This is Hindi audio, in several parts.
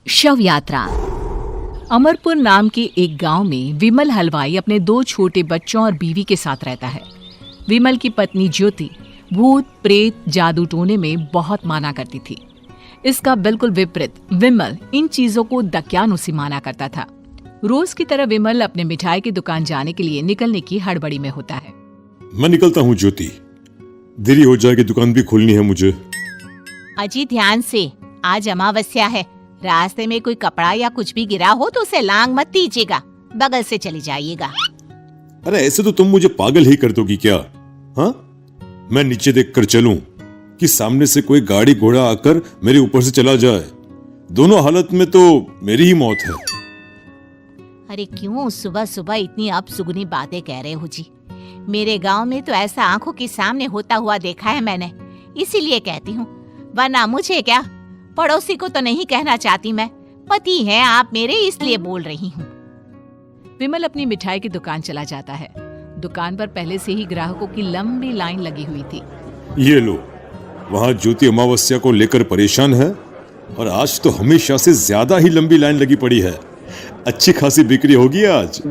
शव यात्रा। अमरपुर नाम के एक गांव में विमल हलवाई अपने 2 छोटे बच्चों और बीवी के साथ रहता है। विमल की पत्नी ज्योति भूत प्रेत जादू टोने में बहुत माना करती थी। इसका बिल्कुल विपरीत विमल इन चीजों को दक्यानुसी माना करता था। रोज की तरह विमल अपने मिठाई की दुकान जाने के लिए निकलने की हड़बड़ी में होता है। मैं निकलता हूँ ज्योति, देरी हो जाएगी, दुकान भी खोलनी है मुझे। अजी ध्यान से, आज अमावस्या है। रास्ते में कोई कपड़ा या कुछ भी गिरा हो तो उसे लांग मत दीजिएगा, बगल से चले जाइएगा। अरे ऐसे तो तुम मुझे पागल ही कर दोगी क्या? हाँ, मैं नीचे देख कर चलूं कि सामने से कोई गाड़ी घोड़ा आकर मेरे ऊपर से चला जाए? दोनों हालत में तो मेरी ही मौत है। अरे क्यों सुबह सुबह इतनी अपसुगनी बातें कह रहे हो जी? मेरे गांव में तो ऐसा आंखों के सामने होता हुआ देखा है मैंने, इसीलिए कहती हूँ, वरना मुझे क्या, पड़ोसी को तो नहीं कहना चाहती मैं। पति हैं आप मेरे, इसलिए बोल रही हूँ। विमल अपनी मिठाई की दुकान चला जाता है। दुकान पर पहले से ही ग्राहकों की लंबी लाइन लगी हुई थी। ये लो, वहाँ ज्योति अमावस्या को लेकर परेशान है और आज तो हमेशा से ज्यादा ही लंबी लाइन लगी पड़ी है। अच्छी खासी बिक्री होगी आज।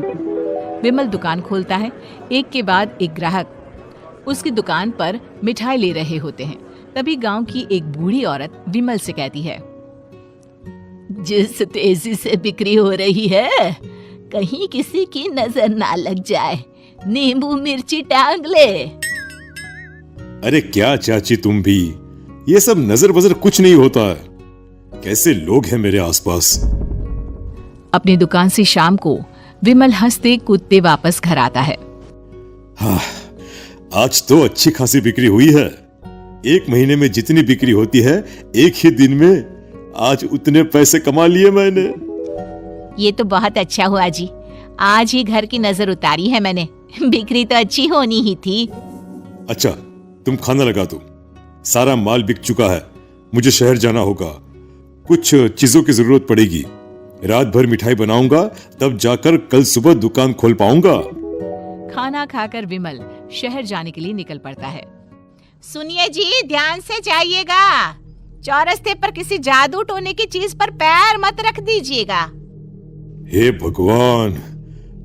विमल दुकान खोलता है। एक के बाद एक ग्राहक उसकी दुकान पर मिठाई ले रहे होते हैं। तभी गांव की एक बूढ़ी औरत विमल से कहती है, जिस तेजी से बिक्री हो रही है, कहीं किसी की नजर ना लग जाए, नींबू मिर्ची टांग ले। अरे क्या चाची, तुम भी ये सब नजर बजर कुछ नहीं होता है। कैसे लोग हैं मेरे आसपास। अपनी दुकान से शाम को विमल हंसते कूदते वापस घर आता है। हाँ, आज तो अच्छी खासी बिक्री हुई है। एक महीने में जितनी बिक्री होती है, एक ही दिन में आज उतने पैसे कमा लिए मैंने। ये तो बहुत अच्छा हुआ जी, आज ही घर की नजर उतारी है मैंने। बिक्री तो अच्छी होनी ही थी। अच्छा, तुम खाना लगा दो, सारा माल बिक चुका है। मुझे शहर जाना होगा, कुछ चीजों की जरूरत पड़ेगी। रात भर मिठाई बनाऊंगा, तब जाकर कल सुबह दुकान खोल पाऊंगा। खाना खाकर विमल शहर जाने के लिए निकल पड़ता है। सुनिए जी, ध्यान से जाइएगा। चौरस्ते पर किसी जादू टोने की चीज पर पैर मत रख दीजिएगा। हे भगवान,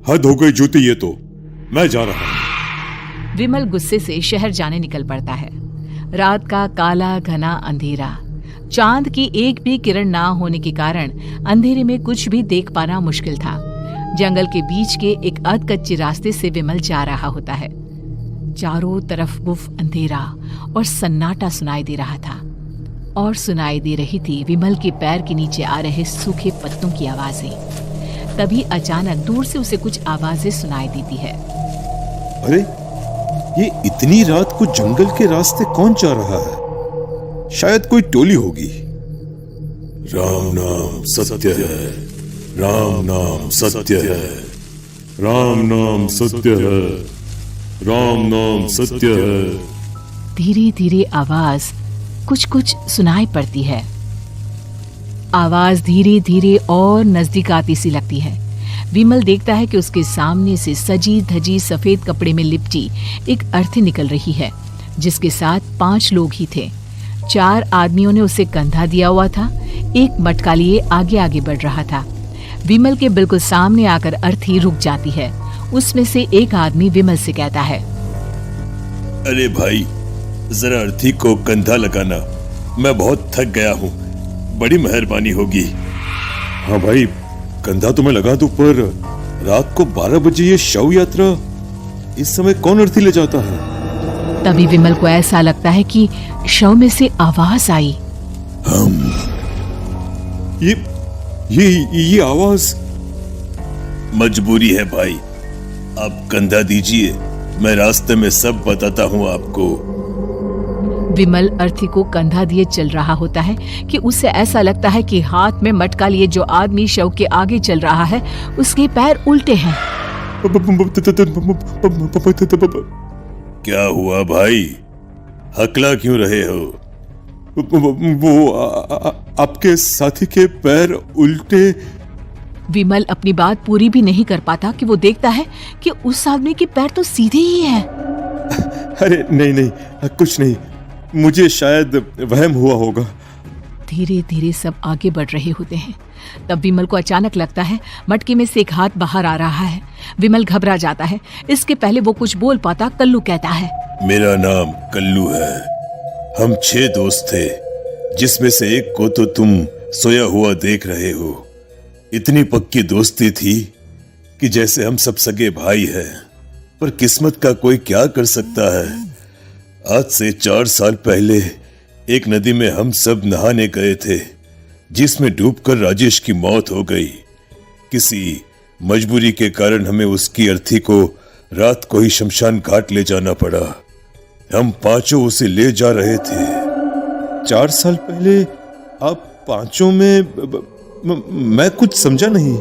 हद हो गई ज्योति, ये तो मैं जा रहा हूं। विमल गुस्से से शहर जाने निकल पड़ता है। रात का काला घना अंधेरा, चांद की एक भी किरण ना होने के कारण अंधेरे में कुछ भी देख पाना मुश्किल था। जंगल के बीच के एक अधकच्चे रास्ते से विमल जा रहा होता है। चारों तरफ गुफ अंधेरा और सन्नाटा सुनाई दे रहा था, और सुनाई दे रही थी विमल के पैर के नीचे आ रहे सूखे पत्तों की आवाजें। तभी अचानक दूर से उसे कुछ आवाजें सुनाई देती है। अरे, ये इतनी रात को जंगल के रास्ते कौन जा रहा है? शायद कोई टोली होगी। राम नाम सत्य है, राम नाम सत्य है, राम नाम सत्य है, राम नाम सत्य है। धीरे धीरे आवाज कुछ कुछ सुनाई पड़ती है। आवाज धीरे धीरे और नजदीक आती सी लगती है। विमल देखता है कि उसके सामने से सजी धजी सफेद कपड़े में लिपटी एक अर्थी निकल रही है, जिसके साथ 5 लोग ही थे। 4 आदमियों ने उसे कंधा दिया हुआ था। एक मटका लिए आगे आगे बढ़ रहा था। विमल के बिल्कुल सामने आकर अर्थी रुक जाती है। उसमें से एक आदमी विमल से कहता है, अरे भाई, जरा अर्थी को कंधा लगाना, मैं बहुत थक गया हूँ, बड़ी मेहरबानी होगी। हाँ भाई, कंधा तो मैं लगा दूं, पर रात को 12 बजे ये शव यात्रा, इस समय कौन अर्थी ले जाता है? तभी विमल को ऐसा लगता है कि शव में से आवाज आई। ये आवाज। मजबूरी है भाई, आप कंधा दीजिए, मैं रास्ते में सब बताता हूँ आपको। विमल अर्थी को कंधा दिए चल रहा होता है कि उसे ऐसा लगता है कि हाथ में मटका लिए जो आदमी शव के आगे चल रहा है, उसके पैर उल्टे हैं। क्या हुआ भाई, हकला क्यों रहे हो? वो आपके साथी के पैर उल्टे। विमल अपनी बात पूरी भी नहीं कर पाता कि वो देखता है कि उस आदमी के पैर तो सीधे ही हैं। अरे नहीं, कुछ नहीं, मुझे शायद वहम हुआ होगा। धीरे धीरे सब आगे बढ़ रहे होते हैं। तब विमल को अचानक लगता है मटके में से एक हाथ बाहर आ रहा है। विमल घबरा जाता है। इसके पहले वो कुछ बोल पाता, कल्लू कहता है, मेरा नाम कल्लू है। हम 6 दोस्त थे, जिसमें से एक को तो तुम सोया हुआ देख रहे हो। इतनी पक्की दोस्ती थी कि जैसे हम सब सगे भाई हैं। पर किस्मत का कोई क्या कर सकता है। आज से 4 साल पहले एक नदी में हम सब नहाने गए थे, जिसमें डूबकर राजेश की मौत हो गई। किसी मजबूरी के कारण हमें उसकी अर्थी को रात को ही शमशान घाट ले जाना पड़ा। हम 5 उसे ले जा रहे थे। 4 साल पहले आप 5 में मैं कुछ समझा नहीं।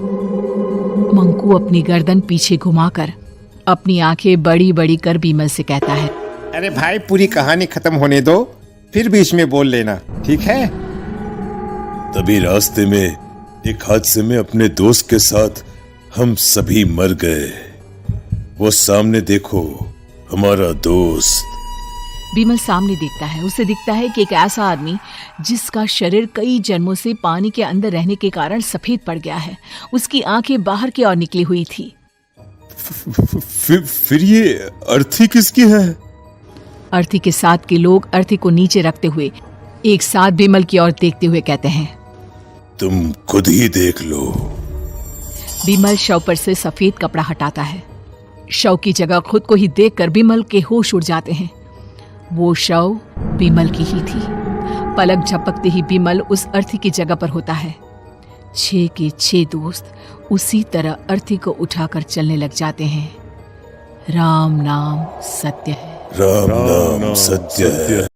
मंकू अपनी गर्दन पीछे घुमाकर अपनी आंखें बड़ी बड़ी कर विमल से कहता है, अरे भाई, पूरी कहानी खत्म होने दो, फिर बीच में बोल लेना, ठीक है? तभी रास्ते में एक हादसे में अपने दोस्त के साथ हम सभी मर गए। वो सामने देखो, हमारा दोस्त। विमल सामने देखता है। उसे दिखता है कि एक ऐसा आदमी जिसका शरीर कई जन्मों से पानी के अंदर रहने के कारण सफेद पड़ गया है। उसकी आंखें बाहर की ओर निकली हुई थी। फिर ये अर्थी किसकी है? अर्थी के साथ के लोग अर्थी को नीचे रखते हुए एक साथ विमल की ओर देखते हुए कहते हैं, तुम खुद ही देख लो। विमल शव पर से सफेद कपड़ा हटाता है। शव की जगह खुद को ही देखकर विमल के होश उड़ जाते हैं। वो शव विमल की ही थी। पलक झपकते ही विमल उस अर्थी की जगह पर होता है। 6 के 6 दोस्त उसी तरह अर्थी को उठाकर चलने लग जाते हैं। राम नाम सत्य है। राम नाम सत्य है।